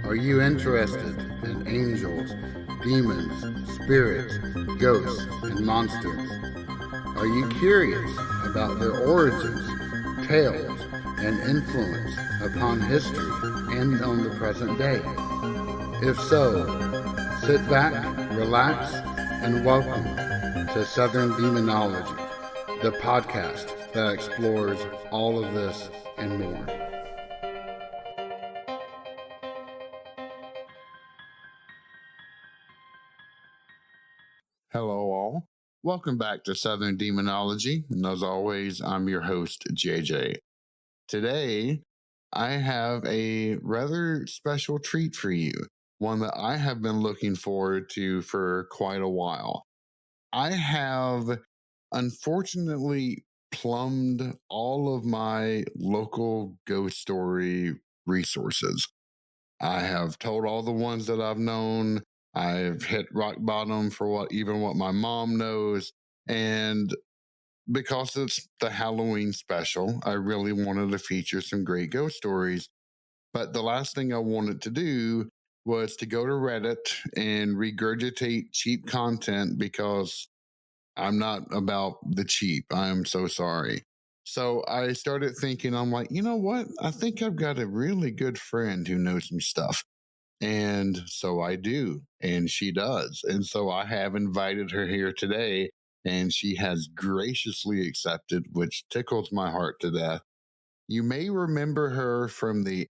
Are you interested in angels, demons, spirits, ghosts, and monsters? Are you curious about their origins, tales, and influence upon history and on the present day? If so, sit back, relax, and welcome to Southern Demonology, the podcast that explores all of this and more. Hello, all. Welcome back to Southern Demonology. And as always, I'm your host, JJ. Today, I have a rather special treat for you, one that I have been looking forward to for quite a while. I have unfortunately plumbed all of my local ghost story resources. I have told all the ones that I've known. I've hit rock bottom for what my mom knows. And because it's the Halloween special, I really wanted to feature some great ghost stories. But the last thing I wanted to do was to go to Reddit and regurgitate cheap content because I'm not about the cheap. I'm so sorry. So I started thinking, I'm like, you know what? I think I've got a really good friend who knows some stuff. And so I do, and she does. And so I have invited her here today, and she has graciously accepted, which tickles my heart to death. You may remember her from the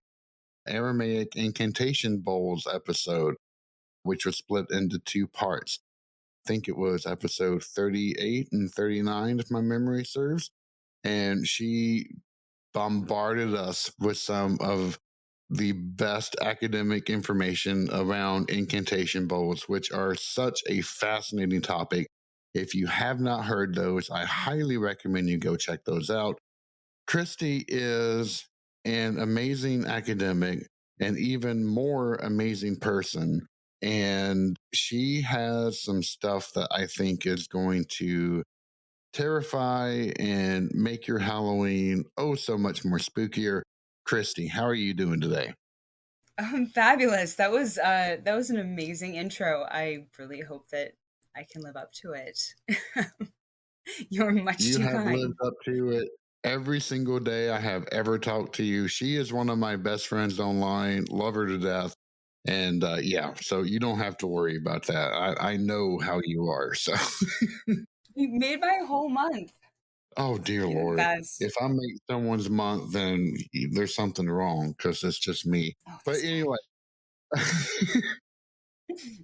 Aramaic Incantation Bowls episode, which was split into two parts. I think it was episode 38 and 39, if my memory serves. And she bombarded us with some of the best academic information around incantation bowls, which are such a fascinating topic. If you have not heard those, I highly recommend you go check those out. Christy is an amazing academic, an even more amazing person. And she has some stuff that I think is going to terrify and make your Halloween oh so much more spookier. Christy, how are you doing today? Fabulous. That was an amazing intro. I really hope that I can live up to it. You're much You too have lived kind. up to it every single day I have ever talked to you. She is one of my best friends online, love her to death. And yeah, so you don't have to worry about that. I know how you are. So, You made my whole month. oh, dear You're the Lord. best. If I make someone's month, then there's something wrong because it's just me. Oh, But this guy. anyway,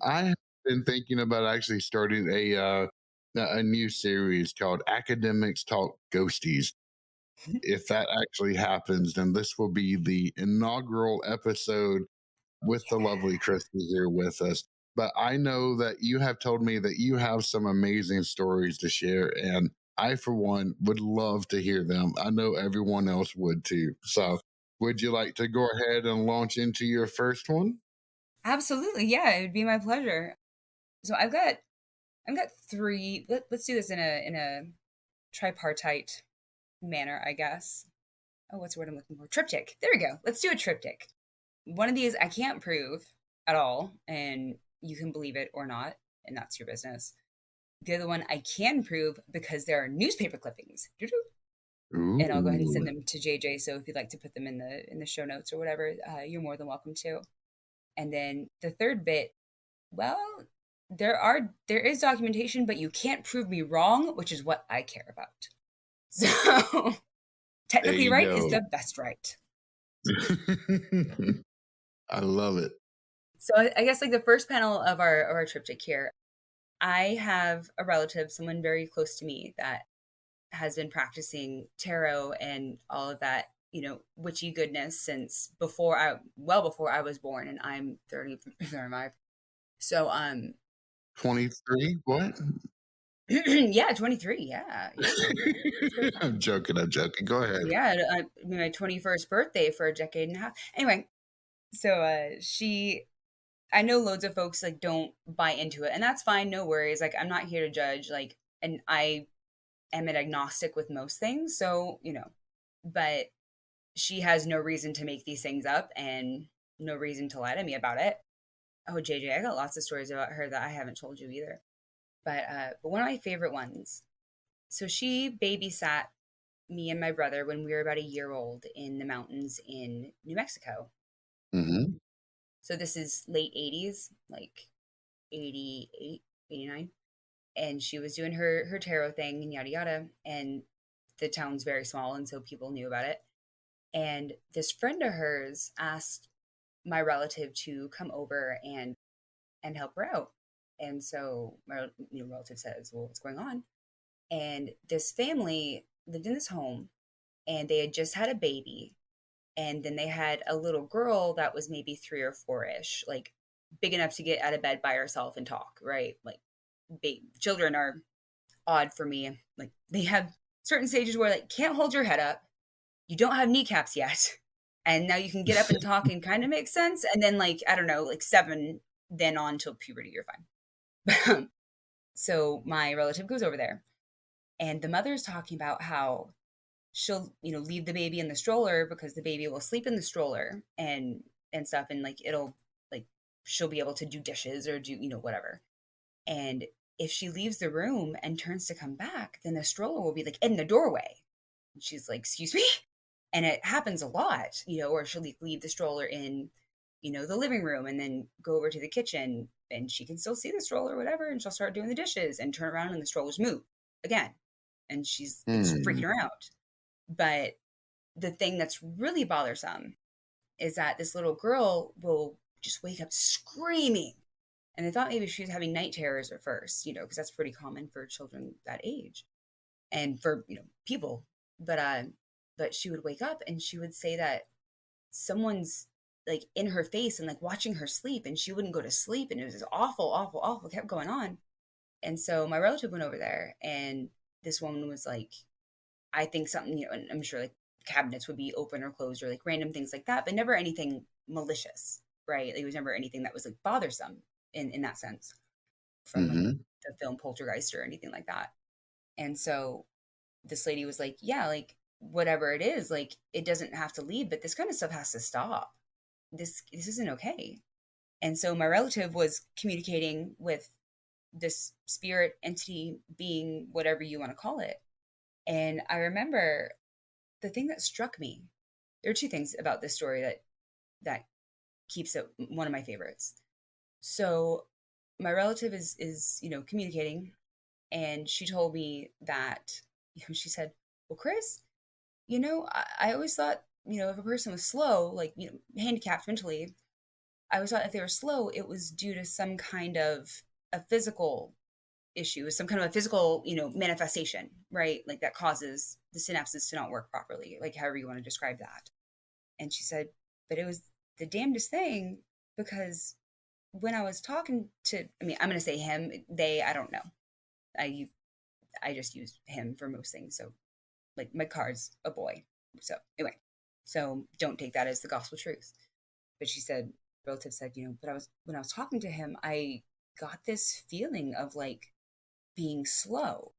I have been thinking about actually starting a new series called Academics Talk Ghosties. If that actually happens, then this will be the inaugural episode with the lovely Christy here with us. But I know that you have told me that you have some amazing stories to share, and I, for one, would love to hear them. I know everyone else would too. So, would you like to go ahead and launch into your first one? Absolutely. Yeah, it would be my pleasure. So I've got three. Let's do this in a tripartite manner, I guess. Oh, what's the word I'm looking for? Triptych. There we go. Let's do a triptych. One of these I can't prove at all, and you can believe it or not, and that's your business. The other one I can prove because there are newspaper clippings. And I'll go ahead and Ooh, send them to JJ. So if you'd like to put them in the show notes or whatever, you're more than welcome to. And then the third bit, well, there is documentation, but you can't prove me wrong, which is what I care about. So there technically you right is go. the best right. I love it. So I guess like the first panel of our triptych here, I have a relative, someone very close to me that has been practicing tarot and all of that, witchy goodness since before I was born, and I'm 35. So 23? What? yeah, 23. Yeah, yeah. I'm joking. I'm joking. Go ahead. Yeah, my 21st birthday for a decade and a half. Anyway, so I know loads of folks like don't buy into it, and that's fine, no worries. Like I'm not here to judge, like, and I am an agnostic with most things, so but she has no reason to make these things up, and no reason to lie to me about it. Oh, JJ, I got lots of stories about her that I haven't told you either. But one of my favorite ones. So she babysat me and my brother when we were about a year old in the mountains in New Mexico. Mm-hmm. So this is late 80s, like 88, 89. And she was doing her tarot thing and yada yada. And the town's very small, and so people knew about it. And this friend of hers asked my relative to come over and help her out. And so my relative says, "Well, what's going on?" And this family lived in this home, and they had just had a baby, and then they had a little girl that was maybe 3 or 4 ish, like big enough to get out of bed by herself and talk, right? Like children are odd for me. Like they have certain stages where like can't hold your head up, you don't have kneecaps yet, and now you can get up and talk and kind of make sense. And then like I don't know, like 7, then on till puberty, you're fine. So my relative goes over there, and the mother's talking about how she'll leave the baby in the stroller because the baby will sleep in the stroller and stuff, and like it'll like she'll be able to do dishes or do whatever. And if she leaves the room and turns to come back, then the stroller will be like in the doorway. And she's like, "Excuse me?" And it happens a lot, or she'll leave the stroller in, the living room and then go over to the kitchen and she can still see the stroller or whatever. And she'll start doing the dishes and turn around and the strollers move again. And it's freaking Mm. her out. But the thing that's really bothersome is that this little girl will just wake up screaming. And they thought maybe she was having night terrors at first, because that's pretty common for children that age and for, people. But she would wake up and she would say that someone's like in her face and like watching her sleep, and she wouldn't go to sleep. And it was just awful, awful, awful, kept going on. And so my relative went over there, and this woman was like, I think something, and I'm sure like cabinets would be open or closed or like random things like that, but never anything malicious, right? Like, it was never anything that was like bothersome in that sense from like Mm-hmm. the film Poltergeist or anything like that. And so this lady was like, yeah, like whatever it is, like it doesn't have to leave, but this kind of stuff has to stop. This isn't okay. And so my relative was communicating with this spirit entity being, whatever you want to call it. And I remember the thing that struck me. There are two things about this story that keeps it one of my favorites. So my relative is communicating, and she told me that she said, "Well, Chris, I always thought if a person was slow, like handicapped mentally, I always thought if they were slow, it was due to some kind of a physical issue, some kind of a physical, manifestation, right? Like that causes the synapses to not work properly, like however you want to describe that." And she said, but it was the damnedest thing because when I was talking to, I mean, I'm going to say him, they, I don't know. I just use him for most things. So like my card's a boy. So anyway, so don't take that as the gospel truth. But she said, relative said, but when I was talking to him, I got this feeling of like being slow.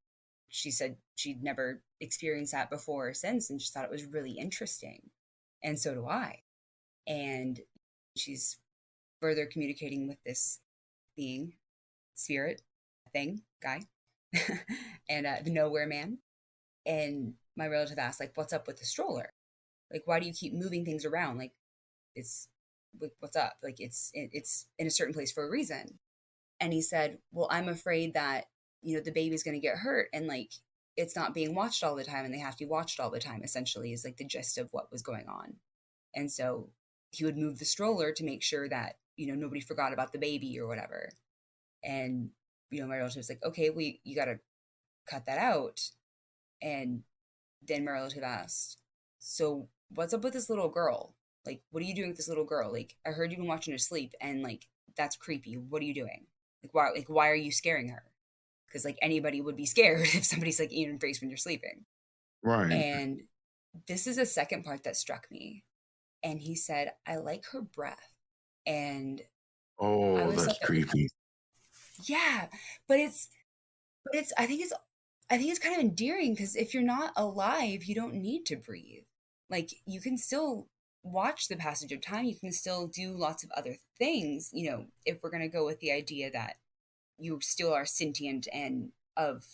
She said she'd never experienced that before or since, and she thought it was really interesting. And so do I. And she's further communicating with this being, spirit, thing, guy, and the nowhere man. And my relative asked, like, what's up with the stroller? Like, why do you keep moving things around? Like, it's what's up? Like, it's in a certain place for a reason. And he said, well, I'm afraid that the baby's going to get hurt, and like it's not being watched all the time, and they have to be watched all the time. Essentially, is like the gist of what was going on. And so he would move the stroller to make sure that nobody forgot about the baby or whatever. And my relative was like, okay, you got to cut that out. And then my relative asked, so what's up with this little girl? Like, what are you doing with this little girl? Like, I heard you've been watching her sleep, and like that's creepy. What are you doing? Why are you scaring her? Because like anybody would be scared if somebody's like in your face when you're sleeping. Right. And this is the second part that struck me. And he said, I like her breath. And I Oh, always that's thought that, creepy. yeah, but it's I think it's kind of endearing because if you're not alive, you don't need to breathe. Like you can still watch the passage of time. You can still do lots of other things, if we're going to go with the idea that you still are sentient and of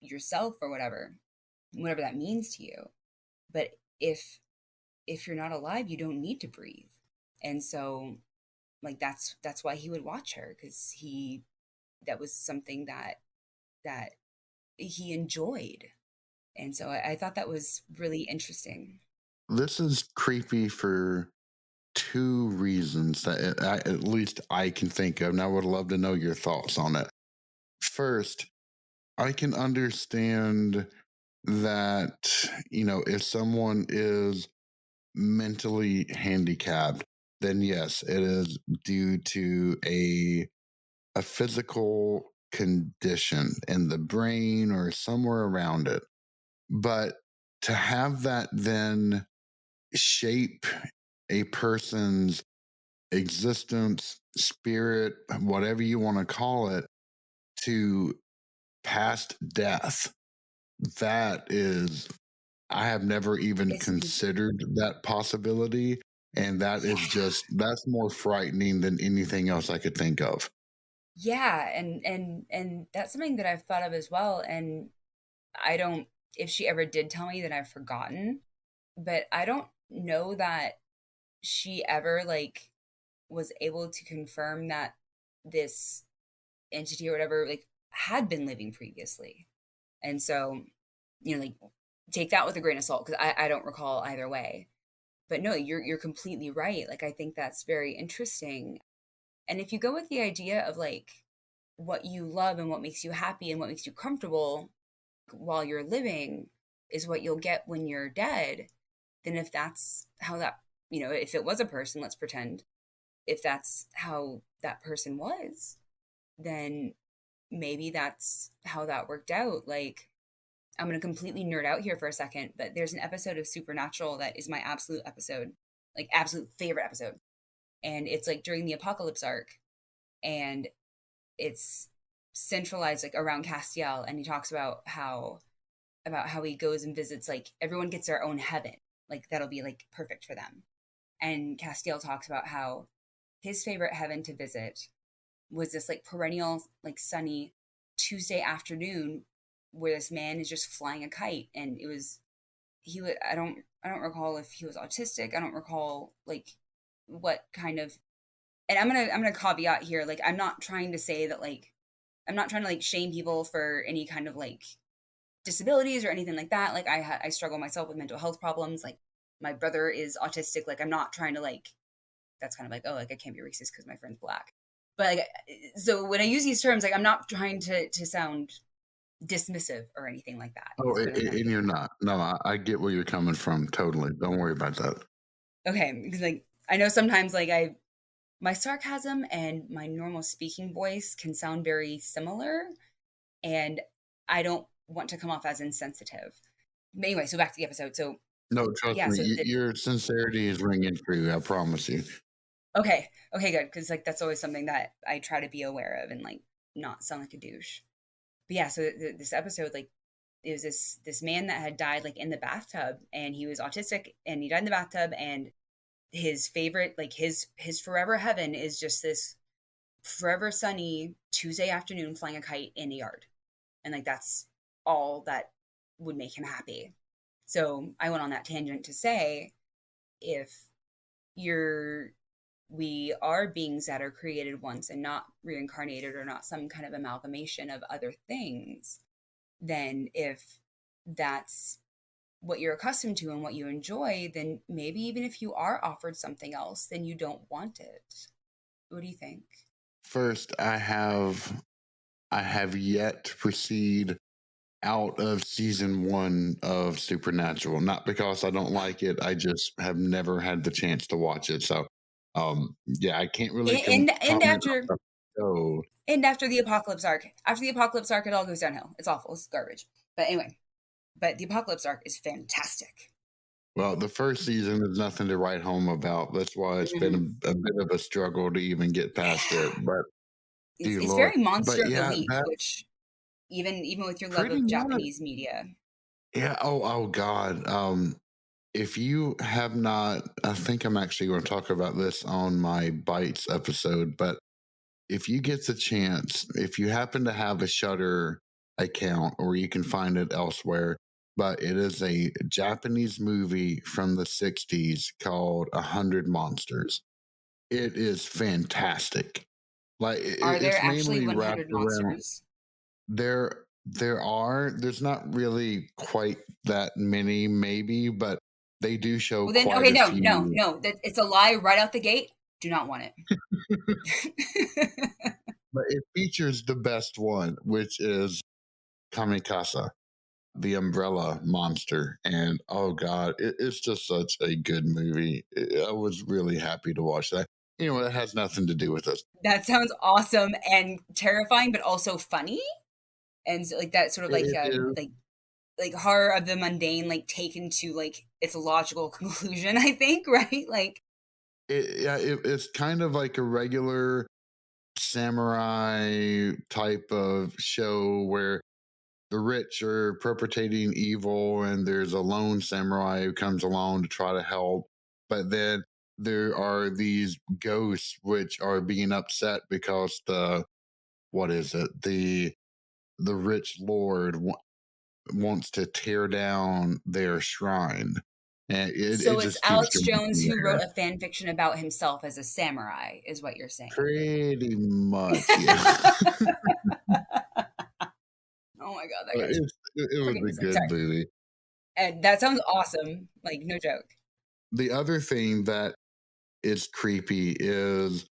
yourself or whatever that means to you. But if you're not alive, you don't need to breathe. And so, like, that's why he would watch her, because that was something that he enjoyed. And so I thought that was really interesting. This is creepy for two reasons that at least I can think of, and I would love to know your thoughts on it. First, I can understand that, if someone is mentally handicapped, then yes, it is due to a physical condition in the brain or somewhere around it. But to have that then shape a person's existence, spirit, whatever you want to call it, to past death, that is, I have never even It's considered that possibility. And that Yeah. is that's more frightening than anything else I could think of. Yeah, and that's something that I've thought of as well. And I don't, if she ever did tell me, then I've forgotten. But I don't know that she ever like was able to confirm that this entity or whatever like had been living previously. And so, like, take that with a grain of salt, because I don't recall either way. But no, you're completely right. Like, I think that's very interesting. And if you go with the idea of like what you love and what makes you happy and what makes you comfortable while you're living is what you'll get when you're dead, then if that's how that, if it was a person, let's pretend, if that's how that person was, then maybe that's how that worked out. Like, I'm going to completely nerd out here for a second, but there's an episode of Supernatural that is my absolute episode, like absolute favorite episode. And it's like during the apocalypse arc, and it's centralized like around Castiel, and he talks about how he goes and visits, like, everyone gets their own heaven, like that'll be like perfect for them. And Castiel talks about how his favorite heaven to visit was this like perennial, like sunny Tuesday afternoon where this man is just flying a kite. And it was, he would, I don't recall if he was autistic. I don't recall like what kind of, and I'm gonna caveat here, like, I'm not trying to say that, like, I'm not trying to like shame people for any kind of like disabilities or anything like that. Like, I struggle myself with mental health problems. Like, my brother is autistic. Like, I'm not trying to like, that's kind of like, oh, like I can't be racist because my friend's black. But like, so when I use these terms, like, I'm not trying to sound dismissive or anything like that. Oh, Is what I'm trying to and get. you're not. No, I get where you're coming from. Totally. Don't worry about that. Okay, because like I know sometimes like my sarcasm and my normal speaking voice can sound very similar, and I don't want to come off as insensitive. But anyway, so back to the episode. So No, trust yeah, me, so your sincerity is ringing true. I promise you. okay, okay, good, because like that's always something that I try to be aware of and like not sound like a douche. But yeah, so this episode, like, it was this man that had died like in the bathtub, and he was autistic, and he died in the bathtub, and his favorite, like his forever heaven is just this forever sunny Tuesday afternoon flying a kite in a yard. And like that's all that would make him happy. So I went on that tangent to say, if you're we are beings that are created once and not reincarnated or not some kind of amalgamation of other things, then if that's what you're accustomed to and what you enjoy, then maybe even if you are offered something else, then you don't want it. What do you think? First, I have yet to proceed out of season one of Supernatural. Not because I don't like it, I just have never had the chance to watch it. So, yeah, I can't really And comment after on the show. the apocalypse arc, it all goes downhill. It's awful. It's garbage. But anyway, but the apocalypse arc is fantastic. Well, the first season is nothing to write home about. That's why it's been Mhm. a bit of a struggle to even get past it. Yeah, But dear it's Lord, very monster but of the yeah, week, that which even with your love pretty of much. Japanese media. Yeah. Oh, God. if you have not, I think I'm actually going to talk about this on my Bites episode, but if you get the chance, if you happen to have a Shutter account or you can find it elsewhere, but it is a Japanese movie from the 60s called 100 Monsters. It is fantastic. Like Are there it's actually mainly 100 wrapped around monsters? there's not really quite that many maybe, but they do show Well, then, quite okay, a no, no, few. no. That it's a lie right out the gate. Do not want it. But it features the best one, which is Kamikasa, the umbrella monster. And oh god, it's just such a good movie. I was really happy to watch that. That has nothing to do with us. That sounds awesome and terrifying, but also funny, and so, like that sort of It is. like horror of the mundane, like taken to like its logical conclusion. I think, right? Like, Yeah, it's kind of like a regular samurai type of show where the rich are perpetrating evil and there's a lone samurai who comes along to try to help. But then there are these ghosts which are being upset because what is it? The rich lord wants to tear down their shrine. And it so it's just keeps Alex going from Jones who wrote there. a fan fiction about himself as a samurai, is what you're saying. Pretty much, yeah. Oh my god, that But guy's it was freaking a insane. good Sorry. movie. And that sounds awesome. Like, no joke. The other thing that is creepy is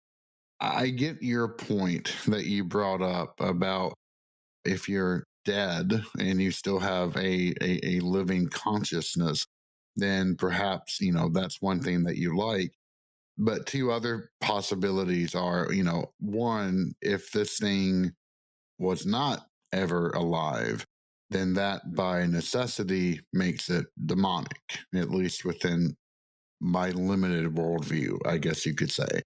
I get your point that you brought up about if you're dead and you still have a living consciousness, then perhaps, that's one thing that you like. But two other possibilities are, one, if this thing was not ever alive, then that by necessity makes it demonic, at least within my limited worldview, I guess you could say.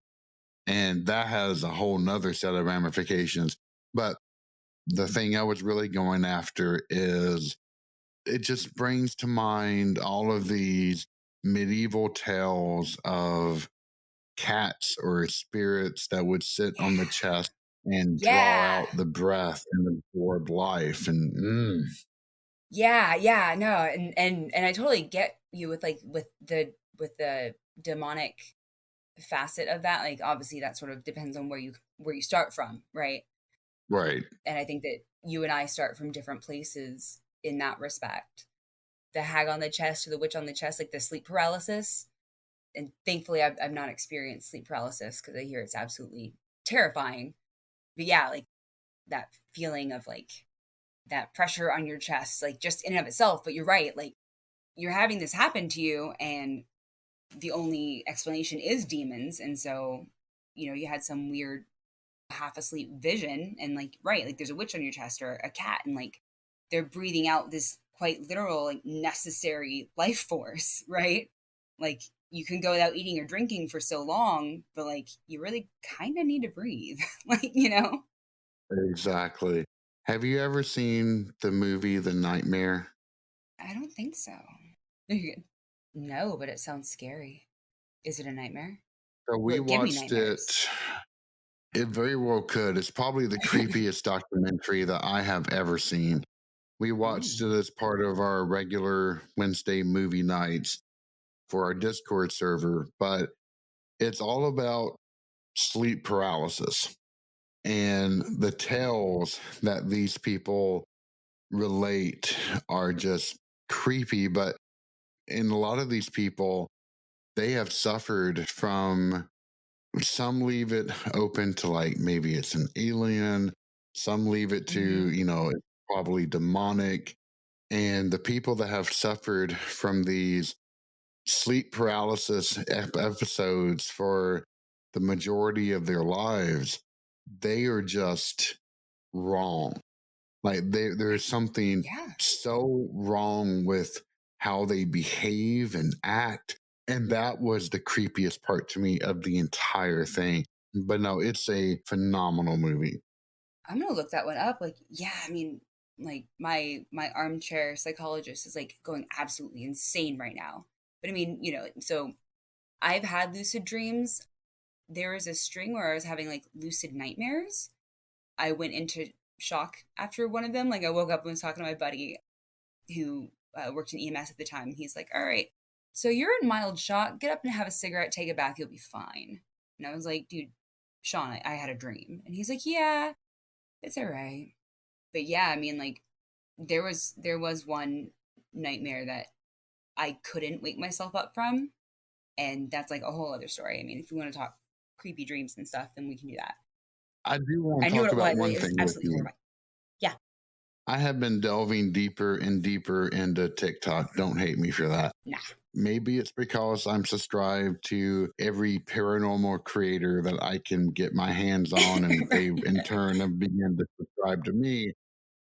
And that has a whole nother set of ramifications. But the thing I was really going after is it just brings to mind all of these medieval tales of cats or spirits that would sit Yeah. on the chest and draw Yeah. out the breath and absorb life. And Yeah, yeah, no, and I totally get you with like with the demonic facet of that. Like, obviously that sort of depends on where you start from, right? right, And I think that you and I start from different places in that respect. The hag on the chest or the witch on the chest, like the sleep paralysis. And thankfully, I've not experienced sleep paralysis because I hear it's absolutely terrifying. But yeah, like that feeling of like that pressure on your chest, like just in and of itself. But you're right, like you're having this happen to you, and the only explanation is demons. And so, you had some weird half asleep vision, and like, right, like there's a witch on your chest or a cat, and like they're breathing out this quite literal, like necessary life force, right? Like you can go without eating or drinking for so long, but like you really kind of need to breathe, like. exactly. Have you ever seen the movie The Nightmare? I don't think so. You're good. No, but it sounds scary. Is it a nightmare? So Will we it give me watched nightmares? it. It very well could. It's probably the creepiest documentary that I have ever seen. We watched Mm. it as part of our regular Wednesday movie nights for our Discord server, but it's all about sleep paralysis and the tales that these people relate are just creepy. But in a lot of these people, they have suffered from some leave it open to like maybe it's an alien, some leave it to, Hmm. it's probably demonic. And the people that have suffered from these sleep paralysis episodes for the majority of their lives, they are just wrong. Like there is something Yeah. so wrong with how they behave and act. And that was the creepiest part to me of the entire thing. But no, it's a phenomenal movie. I'm gonna look that one up. Like, yeah, I mean, like my armchair psychologist is like going absolutely insane right now. But I mean, so I've had lucid dreams. There was a string where I was having like lucid nightmares. I went into shock after one of them. Like I woke up and was talking to my buddy who worked in EMS at the time. He's like, "All right, so you're in mild shock. Get up and have a cigarette, take a bath. You'll be fine." And I was like, "Dude, Sean, I had a dream." And he's like, "Yeah, it's all right." But yeah, I mean, like there was one nightmare that I couldn't wake myself up from, and that's like a whole other story. I mean, if we want to talk creepy dreams and stuff, then we can do that. I do want I to knew talk what it about was. one It was thing with absolutely you. horrifying. Yeah. I have been delving deeper and deeper into TikTok. Don't hate me for that. Nah. Maybe it's because I'm subscribed to every paranormal creator that I can get my hands on, and they in turn have begun to subscribe to me.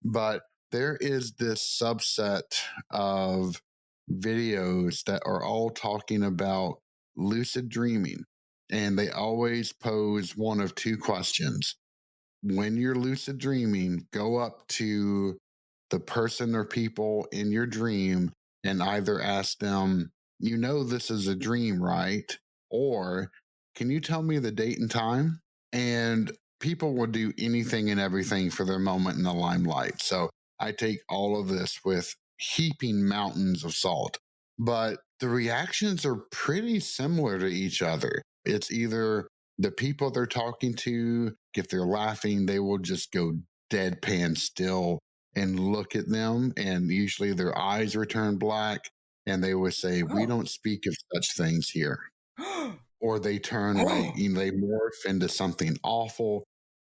But there is this subset of videos that are all talking about lucid dreaming, and they always pose one of two questions. When you're lucid dreaming, go up to the person or people in your dream and either ask them, this is a dream, right? Or, can you tell me the date and time? And people will do anything and everything for their moment in the limelight. So I take all of this with heaping mountains of salt. But the reactions are pretty similar to each other. It's either the people they're talking to, if they're laughing, they will just go deadpan still and look at them. And usually their eyes return black and they would say, "We Oh. don't speak of such things here." Or they turn and Oh. they morph into something awful.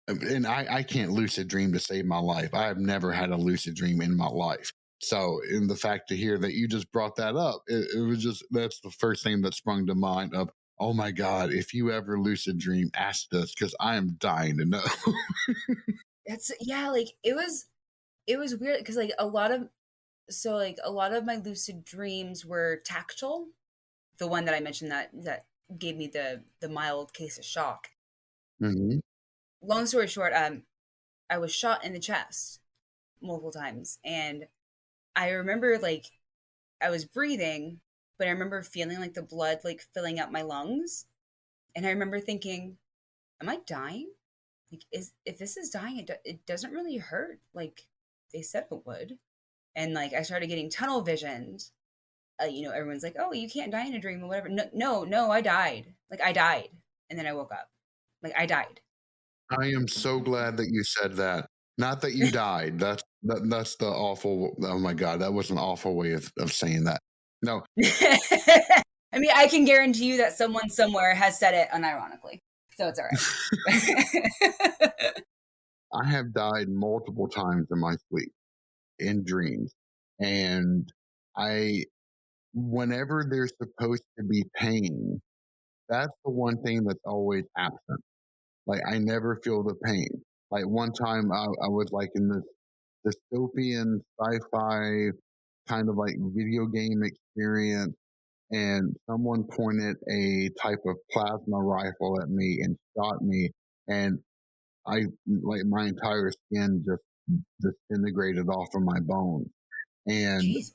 And I can't lucid dream to save my life. I have never had a lucid dream in my life. So, in the fact to hear that you just brought that up, it was just that's the first thing that sprung to mind of, oh my God, if you ever lucid dream, ask us because I am dying to know. That's yeah, like it was weird because like a lot of my lucid dreams were tactile. The one that I mentioned that gave me the mild case of shock. Mhm. Long story short, I was shot in the chest multiple times, and I remember like I was breathing, but I remember feeling like the blood like filling up my lungs, and I remember thinking, "Am I dying? Like, is if this is dying, it doesn't really hurt like they said it would." And like I started getting tunnel visions. Everyone's like, "Oh, you can't die in a dream or whatever." No, no, no, I died. Like I died, and then I woke up. Like I died. I am so glad that you said that. Not that you died. That's the awful. Oh my God, that was an awful way of saying that. No, I mean, I can guarantee you that someone somewhere has said it unironically, so it's all right. I have died multiple times in my sleep, in dreams, and I whenever there's supposed to be pain, that's the one thing that's always absent. Like I never feel the pain. Like one time I was like in this dystopian sci-fi kind of like video game experience, and someone pointed a type of plasma rifle at me and shot me, and I like my entire skin just disintegrated off of my bones. And Jesus.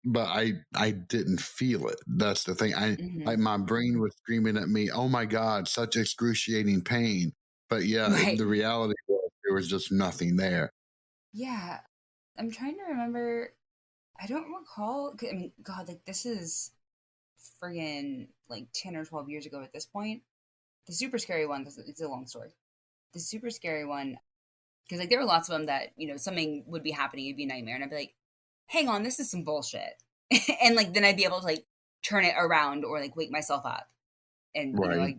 but I didn't feel it. That's the thing. I Hmm. like my brain was screaming at me, "Oh my God, such excruciating pain!" But yeah, Right. the reality was there was just nothing there. Yeah. I'm trying to remember. I don't recall. I mean, God, like this is friggin' like 10 or 12 years ago at this point. The super scary one, it's a long story. The super scary one, because like there were lots of them that, something would be happening, it'd be a nightmare. And I'd be like, hang on, this is some bullshit. And like then I'd be able to like turn it around or like wake myself up. And Right.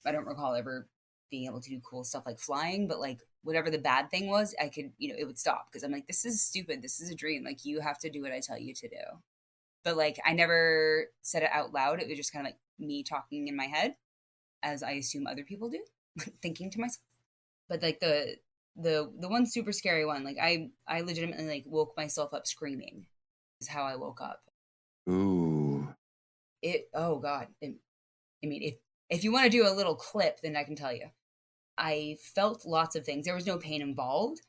I don't recall ever being able to do cool stuff like flying, but like whatever the bad thing was, I could, it would stop because I'm like, this is stupid. This is a dream. Like you have to do what I tell you to do. But like I never said it out loud. It was just kind of like me talking in my head, as I assume other people do, thinking to myself. But like the one super scary one, like I legitimately like woke myself up screaming. Is how I woke up. Ooh. It oh god. I mean, if you want to do a little clip, then I can tell you. I felt lots of things. There was no pain involved.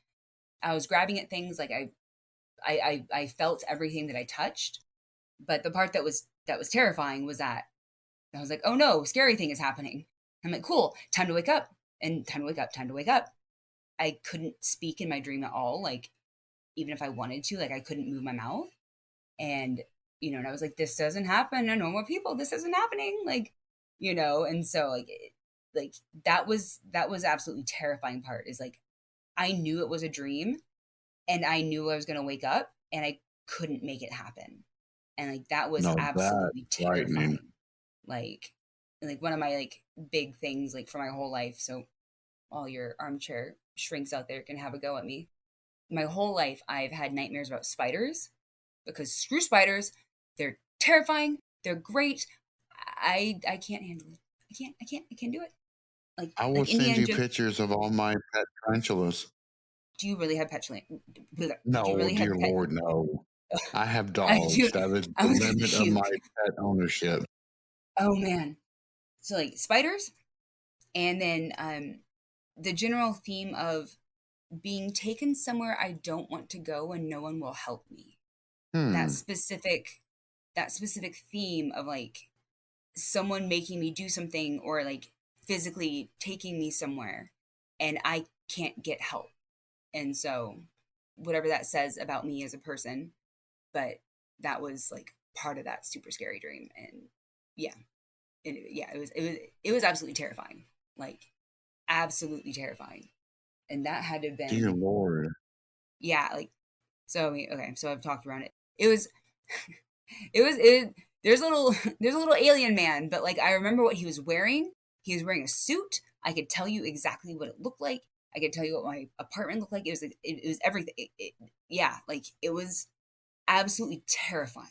I was grabbing at things like I felt everything that I touched. But the part that was that was terrifying was that I was like, oh no, scary thing is happening. I'm like, cool, time to wake up. And time to wake up, time to wake up. I couldn't speak in my dream at all. Like, even if I wanted to, like, I couldn't move my mouth. And, and I was like, this doesn't happen to normal people. This isn't happening. Like, and so like that was absolutely terrifying part is like, I knew it was a dream and I knew I was going to wake up and I couldn't make it happen. And like, that was No, that's absolutely frightening. terrifying. Like, one of my like big things like for my whole life. So all your armchair shrinks out there can have a go at me. My whole life, I've had nightmares about spiders because screw spiders. They're terrifying. They're great. I can't handle it. I can't do it. I will Like send Indiana you Jones. pictures of all my pet tarantulas. Do you really have petulant? Do you No, really have dear pet? Lord, no. I have I do. dogs. That is I the was gonna limit of my puke. pet ownership. Oh man. So like spiders, and then the general theme of being taken somewhere I don't want to go and no one will help me. That Hmm. specific that specific theme of like someone making me do something or like physically taking me somewhere and I can't get help. And so whatever that says about me as a person, but that was like part of that super scary dream. And yeah, it was absolutely terrifying. Like absolutely terrifying. And that had to have Dear been, Lord. yeah, like, so I mean, okay, so I've talked around it. It was it there's a little there's a little alien man, but like I remember what he was wearing. He was wearing a suit. I could tell you exactly what it looked like. I could tell you what my apartment looked like. It was everything. Yeah, like it was absolutely terrifying.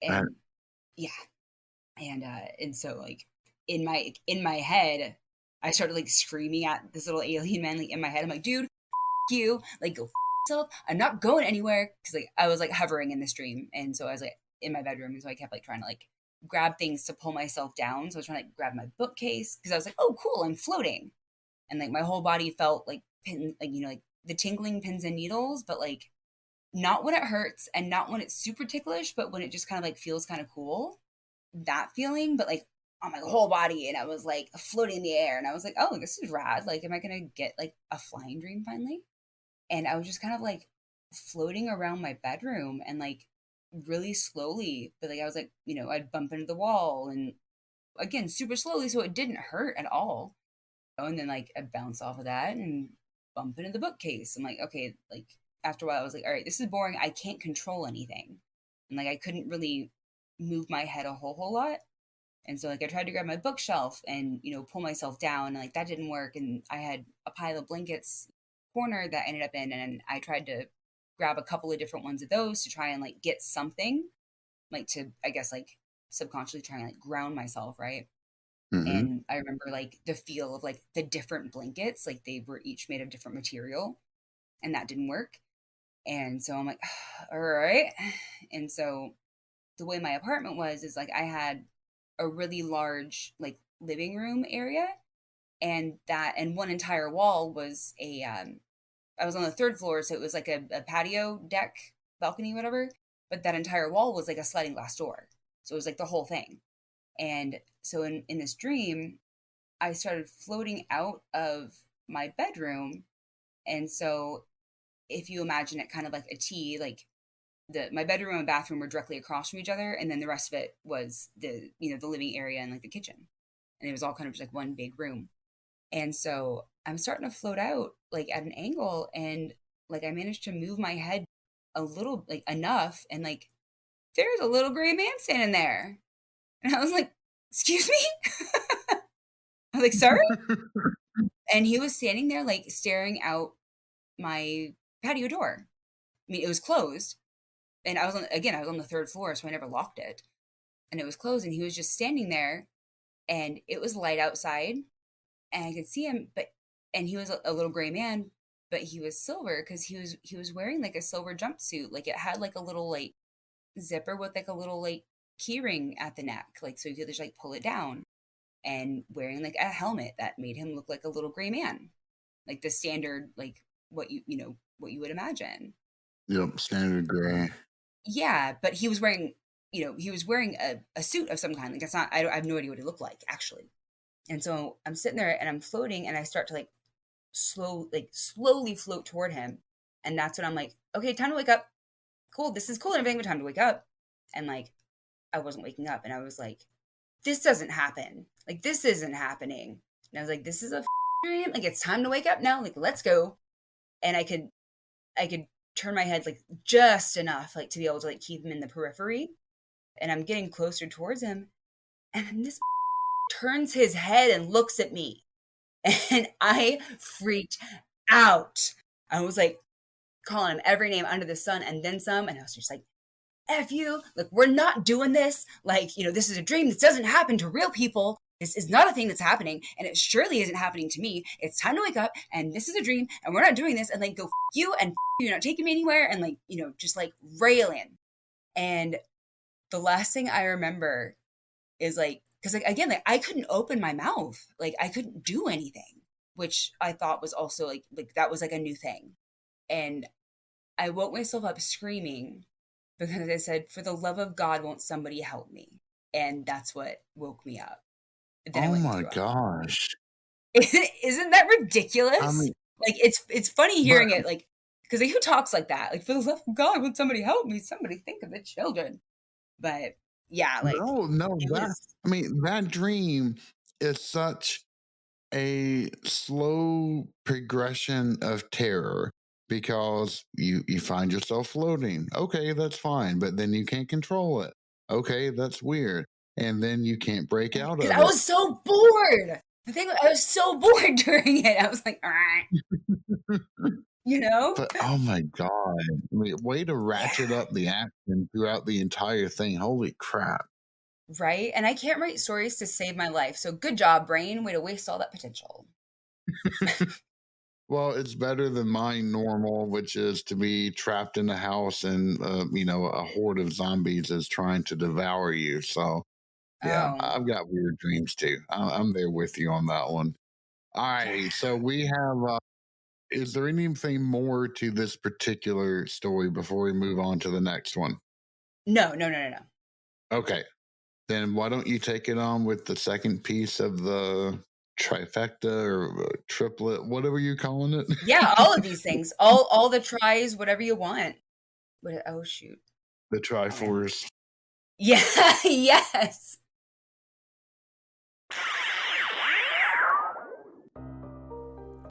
That, And yeah, and so like in my head, I started like screaming at this little alien man like in my head. I'm like, dude, you, like go yourself. I'm not going anywhere because like I was like hovering in this dream, and so I was like in my bedroom, and so I kept like trying to like grab things to pull myself down. So I was trying to like, grab my bookcase because I was like, oh cool, I'm floating, and like my whole body felt like pin, like like the tingling pins and needles, but like not when it hurts and not when it's super ticklish, but when it just kind of like feels kind of cool, that feeling, but like on my whole body, and I was like floating in the air, and I was like, oh, this is rad. Like, am I gonna get like a flying dream finally? And I was just kind of like floating around my bedroom and like really slowly, but like I was like, I'd bump into the wall and again super slowly, so it didn't hurt at all. And then like I'd bounce off of that and bump into the bookcase. I'm like, okay, like after a while I was like, all right, this is boring. I can't control anything. And like I couldn't really move my head a whole lot. And so like I tried to grab my bookshelf and pull myself down, and like that didn't work. And I had a pile of blankets corner that I ended up in, and I tried to grab a couple of different ones of those to try and like get something, like to I guess like subconsciously try and like ground myself, right? mm-hmm. And I remember like the feel of like the different blankets, like they were each made of different material, and that didn't work. And so I'm like, all right. And so the way my apartment was is like I had a really large like living room area, and one entire wall was a I was on the third floor, so it was like a patio deck, balcony, whatever. But that entire wall was like a sliding glass door, so it was like the whole thing. And so in this dream, I started floating out of my bedroom, and so if you imagine it kind of like a T, like my bedroom and bathroom were directly across from each other, and then the rest of it was the living area and like the kitchen, and it was all kind of just like one big room. And so I'm starting to float out like at an angle, and like I managed to move my head a little, like enough, and like there's a little gray man standing there. And I was like, excuse me? I was like, sorry? And he was standing there like staring out my patio door. I mean, it was closed. And I was on the third floor, so I never locked it. And it was closed, and he was just standing there, and it was light outside, and I could see him, and he was a little gray man, but he was silver because he was wearing like a silver jumpsuit. Like it had like a little like zipper with like a little like key ring at the neck, like so you could just like pull it down, and wearing like a helmet that made him look like a little gray man, like the standard like what you would imagine. Yep, standard gray. Yeah, but he was wearing he was wearing a suit of some kind. Like that's not, I have no idea what he looked like actually. And so I'm sitting there and I'm floating and I start to like slowly float toward him. And that's when I'm like, okay, time to wake up. Cool. This is cool and everything, but time to wake up. And like, I wasn't waking up and I was like, this doesn't happen. Like, this isn't happening. And I was like, this is a dream. Like, it's time to wake up now. Like, let's go. And I could turn my head like just enough, like to be able to like keep him in the periphery. And I'm getting closer towards him. And then this turns his head and looks at me. And I freaked out. I was like calling him every name under the sun and then some. And I was just like, F you, like, we're not doing this. Like, this is a dream. This doesn't happen to real people. This is not a thing that's happening. And it surely isn't happening to me. It's time to wake up. And this is a dream. And we're not doing this. And like, go you and you're not taking me anywhere. And like, just like railing. And the last thing I remember is like, because like, again, like I couldn't open my mouth. Like I couldn't do anything, which I thought was also like that was like a new thing. And I woke myself up screaming because I said, for the love of God, won't somebody help me? And that's what woke me up. Then I Oh went and my threw up. gosh. Isn't that ridiculous? I mean, Like it's funny but hearing it, like, because like, who talks like that? Like, for the love of God, would somebody help me? Somebody think of the children. But yeah, like no, it was. that dream is such a slow progression of terror because you find yourself floating. Okay, that's fine, but then you can't control it. Okay, that's weird. And then you can't break out Because of I it. was so bored. The thing, I was so bored during it. I was like, "Argh," you know? But oh my god. I mean, way to ratchet Yeah. up the action throughout the entire thing. Holy crap. Right? And I can't write stories to save my life. So good job, brain. Way to waste all that potential. Well, it's better than my normal, which is to be trapped in a house and a horde of zombies is trying to devour you. So yeah, Oh, I've got weird dreams too. I'm there with you on that one. All yeah. righty, so we have. Is there anything more to this particular story before we move on to the next one? No, no, no, no, no. Okay, then why don't you take it on with the second piece of the trifecta or triplet, whatever you're calling it? Yeah, all of these things. All the tries, whatever you want. What, oh shoot. The Okay. Triforce. Yeah, yes.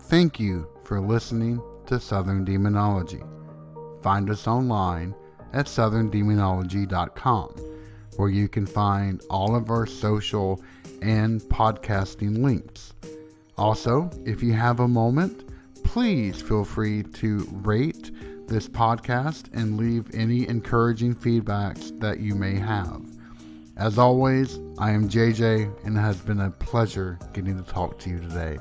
Thank you for listening to Southern Demonology. Find us online at southerndemonology.com, where you can find all of our social and podcasting links. Also, if you have a moment, please feel free to rate this podcast and leave any encouraging feedbacks that you may have. As always, I am JJ, and it has been a pleasure getting to talk to you today.